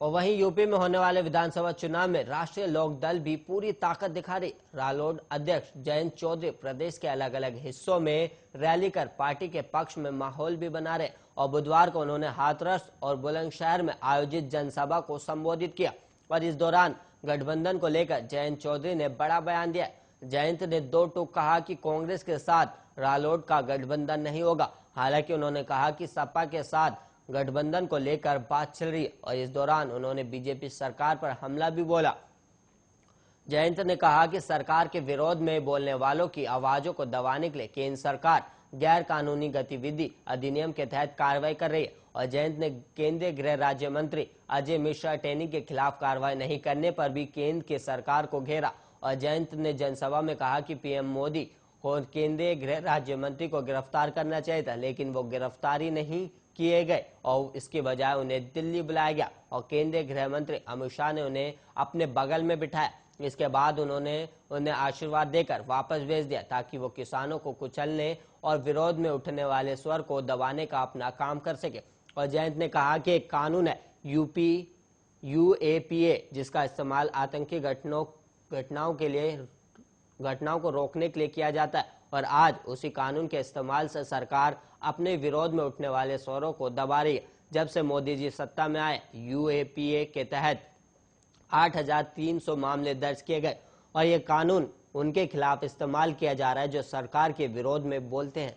और वहीं यूपी में होने वाले विधानसभा चुनाव में राष्ट्रीय लोक दल भी पूरी ताकत दिखा रही। रालोद अध्यक्ष जयंत चौधरी प्रदेश के अलग अलग हिस्सों में रैली कर पार्टी के पक्ष में माहौल भी बना रहे और बुधवार को उन्होंने हाथरस और बुलंदशहर में आयोजित जनसभा को संबोधित किया। और इस दौरान गठबंधन को लेकर जयंत चौधरी ने बड़ा बयान दिया। जयंत ने दो टूक कहा कि कांग्रेस के साथ रालोद का गठबंधन नहीं होगा। हालांकि उन्होंने कहा कि सपा के साथ गठबंधन को लेकर बात चल रही है और इस दौरान उन्होंने बीजेपी सरकार पर हमला भी बोला। जयंत ने कहा कि सरकार के विरोध में बोलने वालों की आवाजों को दबाने के लिए केंद्र सरकार गैर कानूनी गतिविधि अधिनियम के तहत कार्रवाई कर रही है। और जयंत ने केंद्रीय गृह राज्य मंत्री अजय मिश्रा टेनी के खिलाफ कार्रवाई नहीं करने पर भी केंद्र के सरकार को घेरा। और जयंत ने जनसभा में कहा कि पीएम मोदी और केंद्रीय गृह राज्य मंत्री को गिरफ्तार करना चाहिए था, लेकिन वो गिरफ्तारी नहीं किए गए और इसके बजाय उन्हें दिल्ली बुलाया गया और केंद्रीय गृह मंत्री अमित शाह ने उन्हें अपने बगल में बिठाया। इसके बाद उन्होंने उन्हें आशीर्वाद देकर वापस भेज दिया ताकि वो किसानों को कुचलने और विरोध में उठने वाले स्वर को दबाने का अपना काम कर सके। और जयंत ने कहा कि एक कानून है यूएपीए, जिसका इस्तेमाल आतंकी घटनाओं को रोकने के लिए किया जाता है और आज उसी कानून के इस्तेमाल से सरकार अपने विरोध में उठने वाले स्वरों को दबा रही है। जब से मोदी जी सत्ता में आए, यूएपीए के तहत 8,300 मामले दर्ज किए गए और ये कानून उनके खिलाफ इस्तेमाल किया जा रहा है जो सरकार के विरोध में बोलते हैं।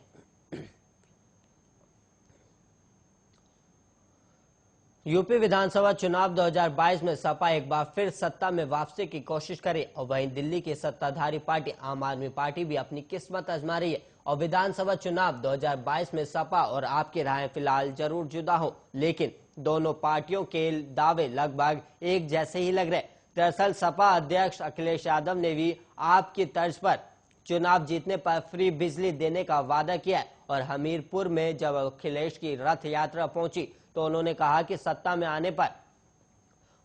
यूपी विधानसभा चुनाव 2022 में सपा एक बार फिर सत्ता में वापसी की कोशिश करे और वहीं दिल्ली की सत्ताधारी पार्टी आम आदमी पार्टी भी अपनी किस्मत आजमा रही है। और विधानसभा चुनाव 2022 में सपा और आप की राहें फिलहाल जरूर जुदा हो, लेकिन दोनों पार्टियों के दावे लगभग एक जैसे ही लग रहे। दरअसल सपा अध्यक्ष अखिलेश यादव ने भी आपकी तर्ज पर चुनाव जीतने पर फ्री बिजली देने का वादा किया है। और हमीरपुर में जब अखिलेश की रथ यात्रा पहुंची तो उन्होंने कहा कि सत्ता में आने पर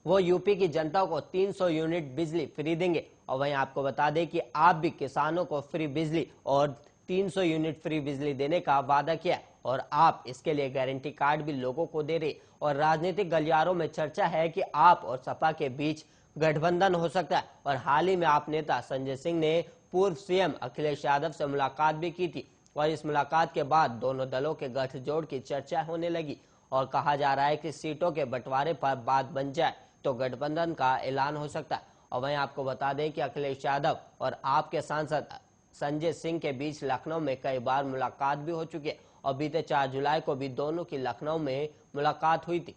वो यूपी की जनता को 300 यूनिट बिजली फ्री देंगे। और वहीं आपको बता दें कि आप भी किसानों को फ्री बिजली और 300 यूनिट फ्री बिजली देने का वादा किया और आप इसके लिए गारंटी कार्ड भी लोगों को दे रहे। और राजनीतिक गलियारों में चर्चा है कि आप और सपा के बीच गठबंधन हो सकता है। और हाल ही में आप नेता संजय सिंह ने पूर्व सीएम अखिलेश यादव से मुलाकात भी की थी और इस मुलाकात के बाद दोनों दलों के गठजोड़ की चर्चा होने लगी और कहा जा रहा है कि सीटों के बंटवारे पर बात बन जाए तो गठबंधन का ऐलान हो सकता है। और वहीं आपको बता दें कि अखिलेश यादव और आपके सांसद संजय सिंह के बीच लखनऊ में कई बार मुलाकात भी हो चुकी है और बीते 4 जुलाई को भी दोनों की लखनऊ में मुलाकात हुई थी।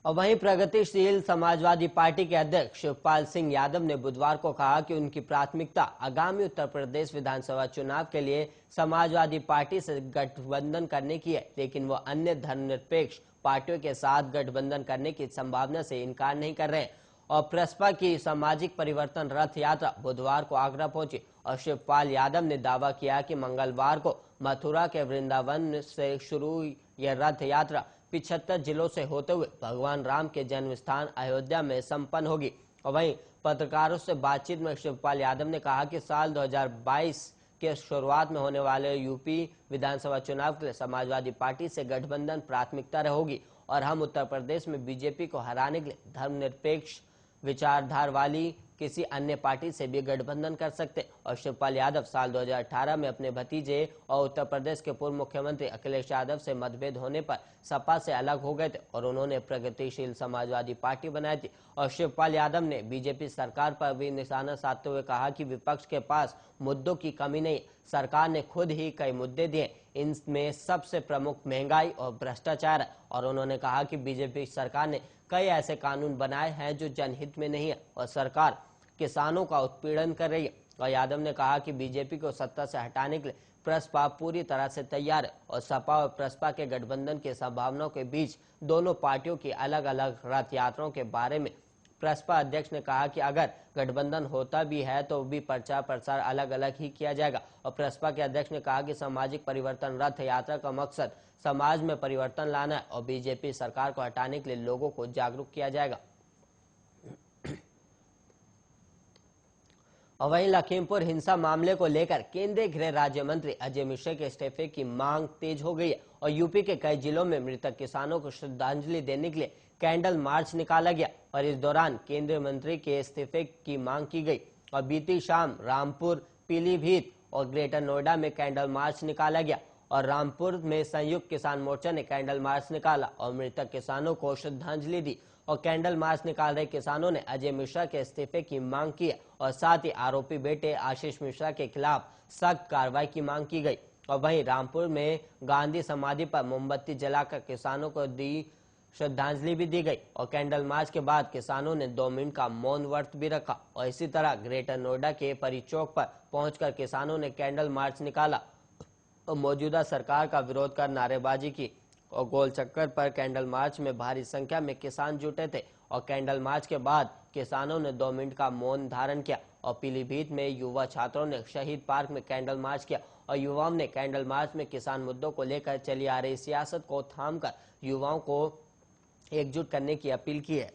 और वहीं प्रगतिशील समाजवादी पार्टी के अध्यक्ष शिवपाल सिंह यादव ने बुधवार को कहा कि उनकी प्राथमिकता आगामी उत्तर प्रदेश विधानसभा चुनाव के लिए समाजवादी पार्टी से गठबंधन करने की है, लेकिन वो अन्य धर्मनिरपेक्ष पार्टियों के साथ गठबंधन करने की संभावना से इनकार नहीं कर रहे हैं। और प्रसपा की सामाजिक परिवर्तन रथ यात्रा बुधवार को आगरा पहुंची और शिवपाल यादव ने दावा किया कि मंगलवार को मथुरा के वृंदावन से शुरू यह रथ यात्रा 75 जिलों से होते हुए भगवान राम के जन्म स्थान अयोध्या में संपन्न होगी। और वहीं पत्रकारों से बातचीत में शिवपाल यादव ने कहा कि साल 2022 के शुरुआत में होने वाले यूपी विधानसभा चुनाव के लिए समाजवादी पार्टी से गठबंधन प्राथमिकता रहेगी और हम उत्तर प्रदेश में बीजेपी को हराने के लिए धर्मनिरपेक्ष विचारधारा वाली किसी अन्य पार्टी से भी गठबंधन कर सकते। और शिवपाल यादव साल 2018 में अपने भतीजे और उत्तर प्रदेश के पूर्व मुख्यमंत्री अखिलेश यादव से मतभेद होने पर सपा से अलग हो गए थे और उन्होंने प्रगतिशील समाजवादी पार्टी बनाई थी। और शिवपाल यादव ने बीजेपी सरकार पर भी निशाना साधते हुए कहा कि विपक्ष के पास मुद्दों की कमी नहीं, सरकार ने खुद ही कई मुद्दे दिए, इनमें सबसे प्रमुख महंगाई और भ्रष्टाचार है। और उन्होंने कहा कि बीजेपी सरकार ने कई ऐसे कानून बनाए हैं जो जनहित में नहीं है और सरकार किसानों का उत्पीड़न कर रही है। और यादव ने कहा कि बीजेपी को सत्ता से हटाने के लिए प्रसपा पूरी तरह से तैयार है और सपा और प्रसपा के गठबंधन की संभावनाओं के बीच दोनों पार्टियों की अलग अलग रथ यात्राओं के बारे में प्रसपा अध्यक्ष ने कहा कि अगर गठबंधन होता भी है तो भी प्रचार प्रसार अलग अलग ही किया जाएगा। और प्रसपा के अध्यक्ष ने कहा कि सामाजिक परिवर्तन रथ यात्रा का मकसद समाज में परिवर्तन लाना है और बीजेपी सरकार को हटाने के लिए लोगों को जागरूक किया जाएगा। और वहीं लखीमपुर हिंसा मामले को लेकर केंद्रीय गृह राज्य मंत्री अजय मिश्रा के इस्तीफे की मांग तेज हो गई है और यूपी के कई जिलों में मृतक किसानों को श्रद्धांजलि देने के लिए कैंडल मार्च निकाला गया और इस दौरान केंद्रीय मंत्री के इस्तीफे की मांग की गई। और बीती शाम रामपुर, पीलीभीत और ग्रेटर नोएडा में कैंडल मार्च निकाला गया और रामपुर में संयुक्त किसान मोर्चा ने कैंडल मार्च निकाला और मृतक किसानों को श्रद्धांजलि दी। और कैंडल मार्च निकाल रहे किसानों ने अजय मिश्रा के इस्तीफे की मांग की और साथ ही आरोपी बेटे आशीष मिश्रा के खिलाफ सख्त कार्रवाई की मांग की गई। और वहीं रामपुर में गांधी समाधि पर मोमबत्ती जलाकर किसानों को दी श्रद्धांजलि भी दी गई और कैंडल मार्च के बाद किसानों ने 2 मिनट का मौन व्रत भी रखा। और इसी तरह ग्रेटर नोएडा के परी चौक पर पहुंचकर किसानों ने कैंडल मार्च निकाला और मौजूदा सरकार का विरोध कर नारेबाजी की और गोल चक्कर पर कैंडल मार्च में भारी संख्या में किसान जुटे थे। और कैंडल मार्च के बाद किसानों ने 2 मिनट का मौन धारण किया और पीलीभीत में युवा छात्रों ने शहीद पार्क में कैंडल मार्च किया और युवाओं ने कैंडल मार्च में किसान मुद्दों को लेकर चली आ रही सियासत को थामकर युवाओं को एकजुट करने की अपील की है।